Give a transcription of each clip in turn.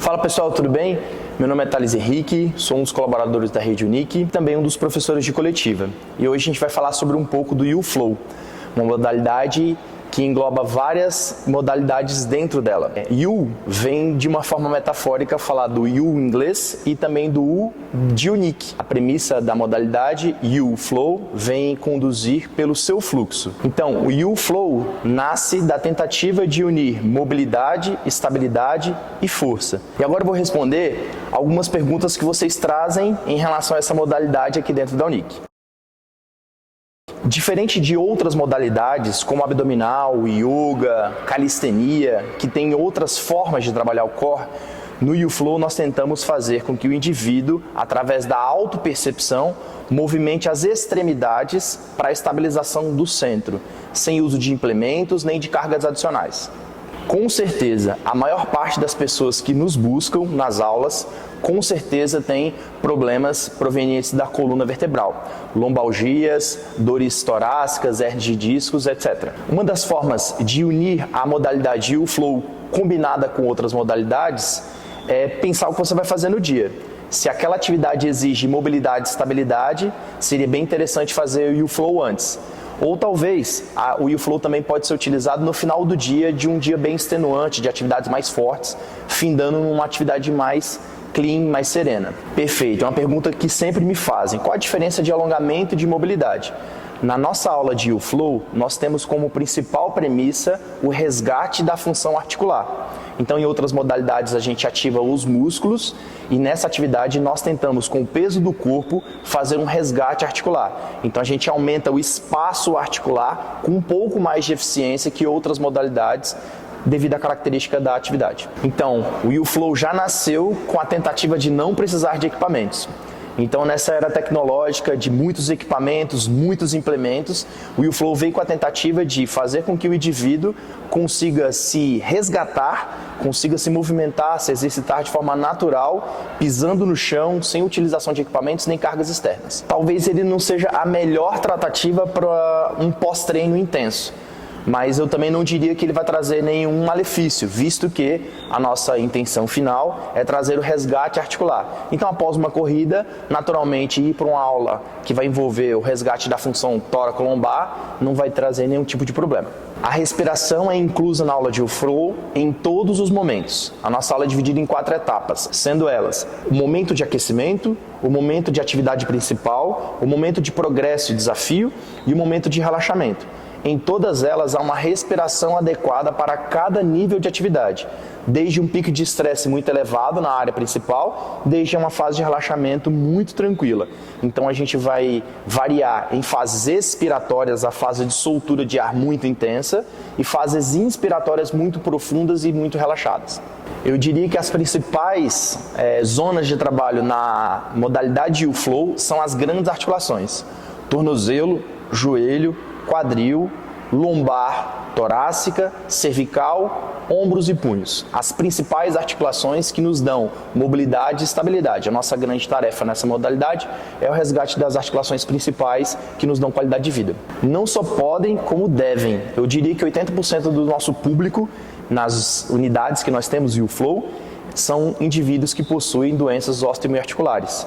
Fala pessoal, tudo bem? Meu nome é Thales Henrique, sou um dos colaboradores da Rede Unique e também um dos professores de coletiva. E hoje a gente vai falar sobre um pouco do YouFlow, uma modalidade que engloba várias modalidades dentro dela. You vem de uma forma metafórica falar do you em inglês e também do U de Unique. A premissa da modalidade YouFlow vem conduzir pelo seu fluxo. Então, o YouFlow nasce da tentativa de unir mobilidade, estabilidade e força. E agora eu vou responder algumas perguntas que vocês trazem em relação a essa modalidade aqui dentro da Unique. Diferente de outras modalidades, como abdominal, yoga, calistenia, que tem outras formas de trabalhar o core, no YouFlow nós tentamos fazer com que o indivíduo, através da autopercepção, movimente as extremidades para a estabilização do centro, sem uso de implementos nem de cargas adicionais. Com certeza, a maior parte das pessoas que nos buscam nas aulas, com certeza tem problemas provenientes da coluna vertebral, lombalgias, dores torácicas, hernias de discos, etc. Uma das formas de unir a modalidade YouFlow combinada com outras modalidades é pensar o que você vai fazer no dia. Se aquela atividade exige mobilidade e estabilidade, seria bem interessante fazer o YouFlow antes. Ou talvez o YouFlow também pode ser utilizado no final do dia, de um dia bem extenuante, de atividades mais fortes, findando numa atividade mais clean, mais serena. Perfeito, é uma pergunta que sempre me fazem. Qual a diferença de alongamento e de mobilidade? Na nossa aula de YouFlow, nós temos como principal premissa o resgate da função articular. Então, em outras modalidades, a gente ativa os músculos e nessa atividade nós tentamos, com o peso do corpo, fazer um resgate articular. Então, a gente aumenta o espaço articular com um pouco mais de eficiência que outras modalidades, devido à característica da atividade. Então, o YouFlow já nasceu com a tentativa de não precisar de equipamentos. Então, nessa era tecnológica de muitos equipamentos, muitos implementos, o YouFlow veio com a tentativa de fazer com que o indivíduo consiga se resgatar, consiga se movimentar, se exercitar de forma natural, pisando no chão, sem utilização de equipamentos nem cargas externas. Talvez ele não seja a melhor tratativa para um pós-treino intenso, mas eu também não diria que ele vai trazer nenhum malefício, visto que a nossa intenção final é trazer o resgate articular. Então, após uma corrida, naturalmente ir para uma aula que vai envolver o resgate da função tóraco-lombar não vai trazer nenhum tipo de problema. A respiração é inclusa na aula de YouFlow em todos os momentos. A nossa aula é dividida em 4 etapas, sendo elas o momento de aquecimento, o momento de atividade principal, o momento de progresso e desafio e o momento de relaxamento. Em todas elas há uma respiração adequada para cada nível de atividade, desde um pico de estresse muito elevado na área principal, desde uma fase de relaxamento muito tranquila. Então a gente vai variar em fases expiratórias, a fase de soltura de ar muito intensa, e fases inspiratórias muito profundas e muito relaxadas. Eu diria que as principais zonas de trabalho na modalidade YouFlow são as grandes articulações: tornozelo, joelho, quadril, lombar, torácica, cervical, ombros e punhos. As principais articulações que nos dão mobilidade e estabilidade. A nossa grande tarefa nessa modalidade é o resgate das articulações principais que nos dão qualidade de vida. Não só podem, como devem. Eu diria que 80% do nosso público nas unidades que nós temos YouFlow são indivíduos que possuem doenças osteoarticulares.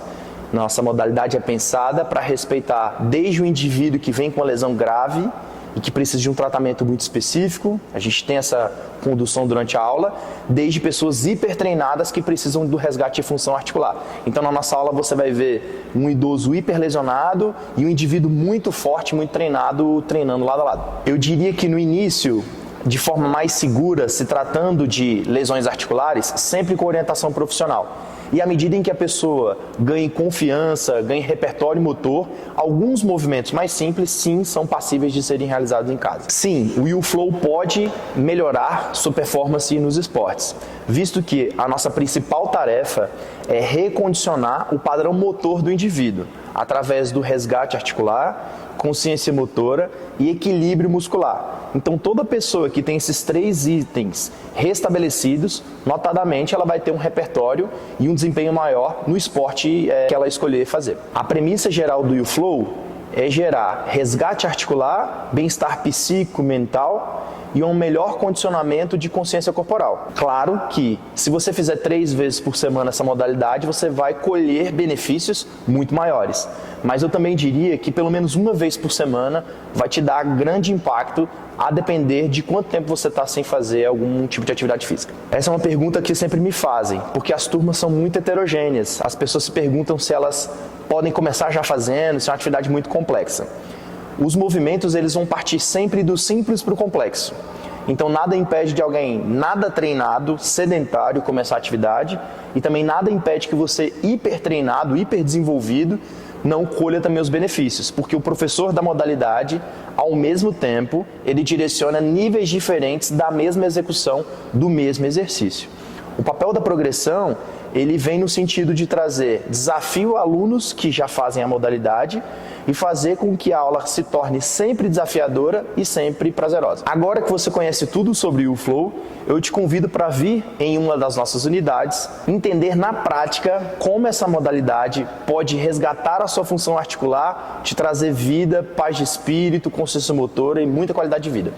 Nossa modalidade é pensada para respeitar desde o indivíduo que vem com uma lesão grave e que precisa de um tratamento muito específico, a gente tem essa condução durante a aula, desde pessoas hipertreinadas que precisam do resgate de função articular. Então, na nossa aula você vai ver um idoso hiperlesionado e um indivíduo muito forte, muito treinado, treinando lado a lado. Eu diria que no início, de forma mais segura, se tratando de lesões articulares, sempre com orientação profissional. E à medida em que a pessoa ganhe confiança, ganhe repertório motor, alguns movimentos mais simples, sim, são passíveis de serem realizados em casa. Sim, o YouFlow pode melhorar sua performance nos esportes, visto que a nossa principal tarefa é recondicionar o padrão motor do indivíduo, através do resgate articular, consciência motora e equilíbrio muscular. Então, toda pessoa que tem esses 3 itens restabelecidos, notadamente, ela vai ter um repertório e um desempenho maior no esporte que ela escolher fazer. A premissa geral do YouFlow é gerar resgate articular, bem-estar psíquico, mental e um melhor condicionamento de consciência corporal. Claro que, se você fizer 3 vezes por semana essa modalidade, você vai colher benefícios muito maiores. Mas eu também diria que pelo menos uma vez por semana vai te dar grande impacto, a depender de quanto tempo você está sem fazer algum tipo de atividade física. Essa é uma pergunta que sempre me fazem, porque as turmas são muito heterogêneas. As pessoas se perguntam se elas podem começar já fazendo, se é uma atividade muito complexa. Os movimentos, eles vão partir sempre do simples para o complexo. Então nada impede de alguém nada treinado, sedentário, começar a atividade, e também nada impede que você hipertreinado, hiperdesenvolvido, não colha também os benefícios, porque o professor da modalidade, ao mesmo tempo, ele direciona níveis diferentes da mesma execução do mesmo exercício. O papel da progressão, ele vem no sentido de trazer desafio a alunos que já fazem a modalidade e fazer com que a aula se torne sempre desafiadora e sempre prazerosa. Agora que você conhece tudo sobre o Flow, eu te convido para vir em uma das nossas unidades, entender na prática como essa modalidade pode resgatar a sua função articular, te trazer vida, paz de espírito, consciência motora e muita qualidade de vida.